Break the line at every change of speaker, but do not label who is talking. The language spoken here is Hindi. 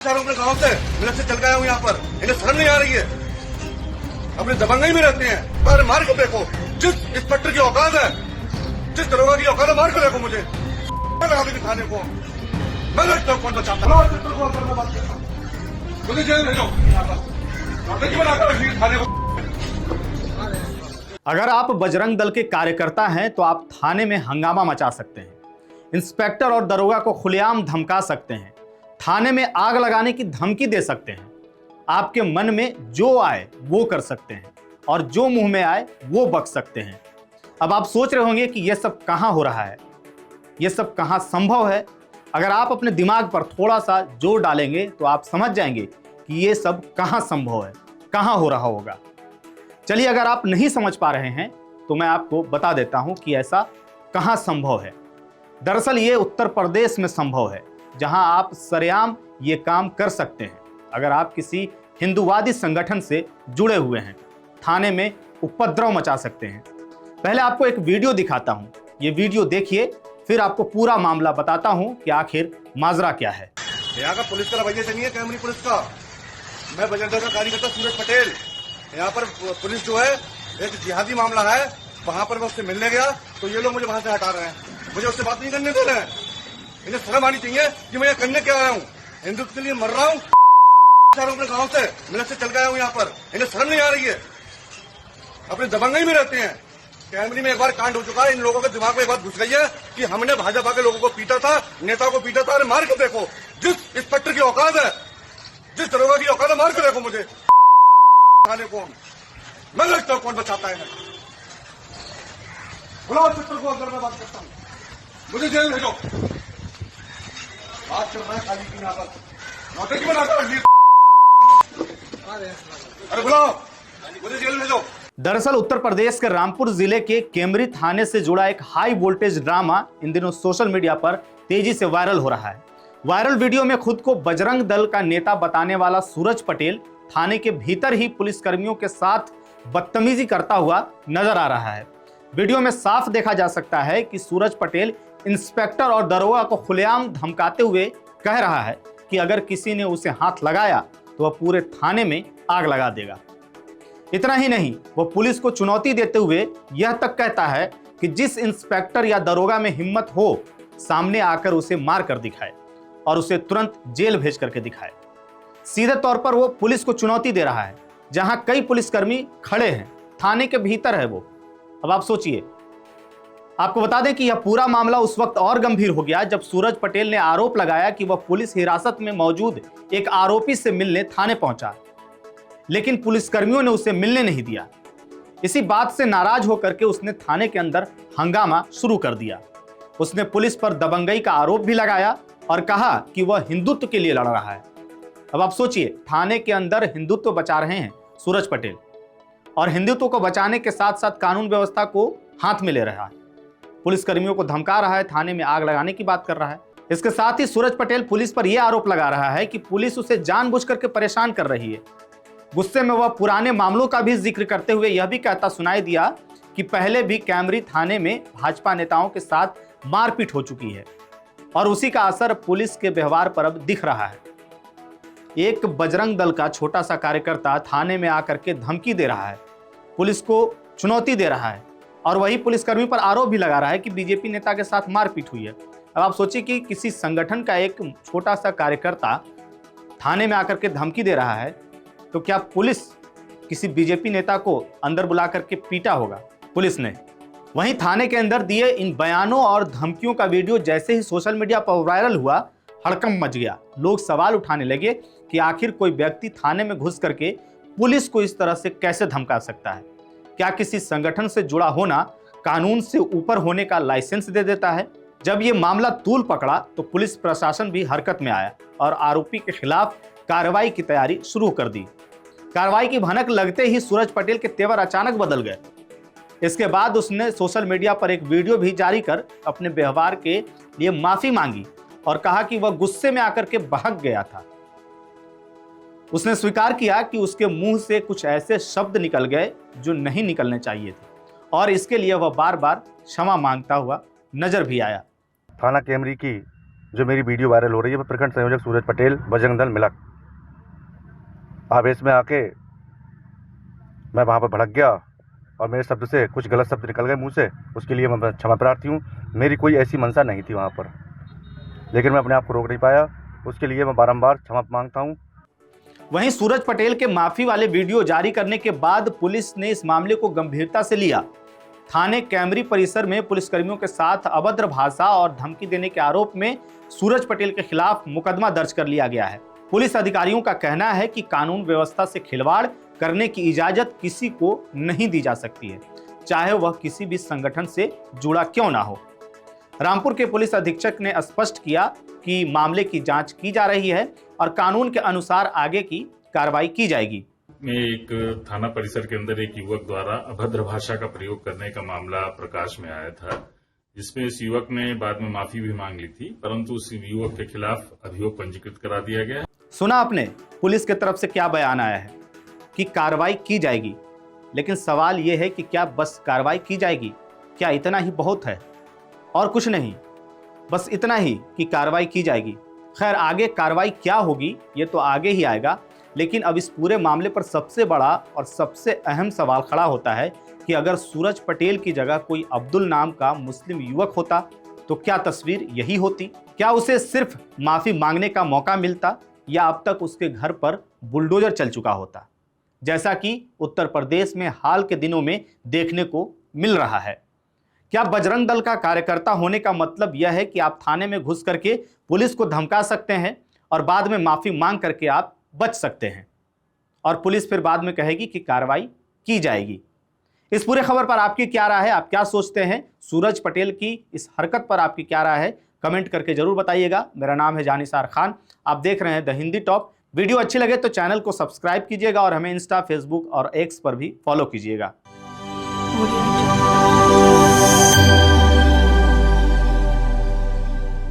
अपने गांव से मिलक से चल गया हूँ यहाँ पर, इन्हें शर्म नहीं आ रही है। अपने दबंगई में रहते हैं। पर मार के देखो, जिस इंस्पेक्टर की औकात है, जिस दरोगा की औकात है, मार के देखो मुझे थाने को। मैं लगता हूँ कौन बचाता मुझे जेल भेजो थाने को।
अगर आप बजरंग दल के कार्यकर्ता हैं तो आप थाने में हंगामा मचा सकते हैं, इंस्पेक्टर और दरोगा को खुलेआम धमका सकते हैं, थाने में आग लगाने की धमकी दे सकते हैं, आपके मन में जो आए वो कर सकते हैं और जो मुंह में आए वो बक सकते हैं। अब आप सोच रहे होंगे कि यह सब कहां हो रहा है, यह सब कहां संभव है। अगर आप अपने दिमाग पर थोड़ा सा जोर डालेंगे तो आप समझ जाएंगे कि यह सब कहां संभव है, कहां हो रहा होगा। चलिए, अगर आप नहीं समझ पा रहे हैं तो मैं आपको बता देता हूं कि ऐसा कहां संभव है। दरअसल ये उत्तर प्रदेश में संभव है, जहां आप सरेआम ये काम कर सकते हैं। अगर आप किसी हिंदूवादी संगठन से जुड़े हुए हैं, थाने में उपद्रव मचा सकते हैं। पहले आपको एक वीडियो दिखाता हूं, ये वीडियो देखिए, फिर आपको पूरा मामला बताता हूं कि आखिर माजरा क्या है।
यहाँ का पुलिस का रवैया चाहिए, कैमरी पुलिस का। मैं बजरंग दल का कार्यकर्ता सूरज पटेल। यहाँ पर पुलिस जो है एक जिहादी मामला है, वहाँ पर मैं उससे मिलने गया तो ये लोग मुझे वहाँ से हटा रहे हैं, मुझे उससे बात नहीं करने दे रहे हैं। इन्हें शर्म आनी चाहिए कि मैं करने क्या आया हूँ, हिंदुत्व के लिए मर रहा हूँ। अपने गांव से मिलक से चल गया हूँ यहाँ पर, इन्हें शर्म नहीं आ रही है। अपने दबंगई में रहते हैं। कैमरी में एक बार कांड हो चुका है, इन लोगों के दिमाग में एक बात घुस गई है कि हमने भाजपा के लोगों को पीटा था, नेता को पीटा था। अरे मार के देखो, जिस इंस्पेक्टर की औकात है, जिस दरोगा की औकात है, मार के देखो मुझे थाने को। मैं लगता हूँ कौन बचाता है। बुलाओ इंस्पेक्टर को, अंदर मैं बात करता हूँ, मुझे जेल भेजो। बात कर रहा है खाली की यहाँ पर नौटंकी बनाकर रखिए। अरे बुलाओ, मुझे जेल भेजो।
दरअसल उत्तर प्रदेश के रामपुर जिले के केमरी थाने से जुड़ा एक हाई वोल्टेज ड्रामा इन दिनों सोशल मीडिया पर तेजी से वायरल हो रहा है। वायरल वीडियो में खुद को बजरंग दल का नेता बताने वाला सूरज पटेल थाने के भीतर ही पुलिसकर्मियों के साथ बदतमीजी करता हुआ नजर आ रहा है। वीडियो में साफ देखा जा सकता है कि सूरज पटेल इंस्पेक्टर और दरोगा को खुलेआम धमकाते हुए कह रहा है कि अगर किसी ने उसे हाथ लगाया तो वह पूरे थाने में आग लगा देगा। इतना ही नहीं, वह पुलिस को चुनौती देते हुए यह तक कहता है कि जिस इंस्पेक्टर या दरोगा में हिम्मत हो, सामने आकर उसे मार कर दिखाए और उसे तुरंत जेल भेज करके दिखाए। सीधे तौर पर वो पुलिस को चुनौती दे रहा है, जहां कई पुलिसकर्मी खड़े हैं, थाने के भीतर है वो। अब आप सोचिए। आपको बता दें कि यह पूरा मामला उस वक्त और गंभीर हो गया जब सूरज पटेल ने आरोप लगाया कि वह पुलिस हिरासत में मौजूद एक आरोपी से मिलने थाने पहुंचा, लेकिन पुलिसकर्मियों ने उसे मिलने नहीं दिया। इसी बात से नाराज होकर के उसने थाने के अंदर हंगामा शुरू कर दिया। उसने पुलिस पर दबंगई का आरोप भी लगाया और कहा कि वह हिंदुत्व के लिए लड़ रहा है। अब आप सोचिए, थाने के अंदर हिंदुत्व बचा रहे हैं सूरज पटेल, और हिंदुत्व को बचाने के साथ साथ कानून व्यवस्था को हाथ में ले रहा है, पुलिसकर्मियों को धमका रहा है, थाने में आग लगाने की बात कर रहा है। इसके साथ ही सूरज पटेल पुलिस पर यह आरोप लगा रहा है कि पुलिस उसे जानबूझ करके परेशान कर रही है। गुस्से में वह पुराने मामलों का भी जिक्र करते हुए यह भी कहता सुनाई दिया कि पहले भी कैमरी थाने में भाजपा नेताओं के साथ मारपीट हो चुकी है और उसी का असर पुलिस के व्यवहार पर अब दिख रहा है। एक बजरंग दल का छोटा सा कार्यकर्ता थाने में आकर के धमकी दे रहा है, पुलिस को चुनौती दे रहा है और वही पुलिसकर्मी पर आरोप भी लगा रहा है कि बीजेपी नेता के साथ मारपीट हुई है। अब आप सोचिए कि किसी संगठन का एक छोटा सा कार्यकर्ता थाने में आकर के धमकी दे रहा है, तो क्या पुलिस किसी बीजेपी नेता को अंदर बुला करके पीटा होगा पुलिस ने? वहीं थाने के अंदर दिए इन बयानों और धमकियों का वीडियो जैसे ही सोशल मीडिया पर वायरल हुआ, हड़कंप मच गया। लोग सवाल उठाने लगे कि आखिर कोई व्यक्ति थाने में घुस करके पुलिस को इस तरह से कैसे धमका सकता है? क्या किसी संगठन से जुड़ा होना कानून से ऊपर होने का लाइसेंस दे देता है? जब ये मामला तूल पकड़ा तो पुलिस प्रशासन भी हरकत में आया और आरोपी के खिलाफ कार्रवाई की तैयारी शुरू कर दी। कार्रवाई की भनक लगते ही सूरज पटेल के तेवर अचानक बदल गए। इसके बाद उसने सोशल मीडिया पर एक वीडियो भी जारी कर अपने व्यवहार के लिए माफी मांगी और कहा कि वह गुस्से में आकर के बहक गया था। उसने स्वीकार किया कि उसके मुंह से कुछ ऐसे शब्द निकल गए जो नहीं निकलने चाहिए थे और इसके लिए वह बार बार क्षमा मांगता हुआ नजर भी आया।
थाना कैमरी की जो मेरी वीडियो वायरल हो रही है वो प्रखंड संयोजक सूरज पटेल, बजरंग दल मिलक। आवेश में आके मैं वहाँ पर भड़क गया और मेरे शब्द से कुछ गलत शब्द निकल गए मुंह से, उसके लिए मैं क्षमा प्रार्थी हूँ। मेरी कोई ऐसी मंशा नहीं थी वहाँ पर, लेकिन मैं अपने आप को रोक नहीं पाया, उसके लिए मैं बारंबार क्षमा मांगता हूँ।
वहीं सूरज पटेल के माफी वाले वीडियो जारी करने के बाद पुलिस ने इस मामले को गंभीरता से लिया। थाने कैमरी परिसर में पुलिसकर्मियों के साथ अभद्र भाषा और धमकी देने के आरोप में सूरज पटेल के खिलाफ मुकदमा दर्ज कर लिया गया है। पुलिस अधिकारियों का कहना है कि कानून व्यवस्था से खिलवाड़ करने की इजाजत किसी को नहीं दी जा सकती है, चाहे वह किसी भी संगठन से जुड़ा क्यों ना हो। रामपुर के पुलिस अधीक्षक ने स्पष्ट किया कि मामले की जांच की जा रही है और कानून के अनुसार आगे की कार्रवाई की जाएगी।
में एक थाना परिसर के अंदर एक युवक द्वारा अभद्र भाषा का प्रयोग करने का मामला प्रकाश में आया था, जिसमें इस युवक ने बाद में माफी भी मांग ली थी, परंतु उस युवक के खिलाफ अभियोग पंजीकृत करा दिया गया।
सुना आपने पुलिस की तरफ से क्या बयान आया है कि कार्रवाई की जाएगी, लेकिन सवाल यह है कि क्या बस कार्रवाई की जाएगी? क्या इतना ही बहुत है और कुछ नहीं? बस इतना ही कि कार्रवाई की जाएगी। खैर, आगे कार्रवाई क्या होगी ये तो आगे ही आएगा, लेकिन अब इस पूरे मामले पर सबसे बड़ा और सबसे अहम सवाल खड़ा होता है कि अगर सूरज पटेल की जगह कोई अब्दुल नाम का मुस्लिम युवक होता तो क्या तस्वीर यही होती? क्या उसे सिर्फ माफी मांगने का मौका मिलता या अब तक उसके घर पर बुलडोजर चल चुका होता, जैसा कि उत्तर प्रदेश में हाल के दिनों में देखने को मिल रहा है? क्या बजरंग दल का कार्यकर्ता होने का मतलब यह है कि आप थाने में घुस करके पुलिस को धमका सकते हैं और बाद में माफी मांग करके आप बच सकते हैं और पुलिस फिर बाद में कहेगी कि कार्रवाई की जाएगी? इस पूरे खबर पर आपकी क्या राय है? आप क्या सोचते हैं? सूरज पटेल की इस हरकत पर आपकी क्या राय है? कमेंट करके जरूर बताइएगा। मेरा नाम है जानिसार खान, आप देख रहे हैं द हिंदी टॉप। वीडियो अच्छी लगे तो चैनल को सब्सक्राइब कीजिएगा और हमें इंस्टा, फेसबुक और एक्स पर भी फॉलो कीजिएगा।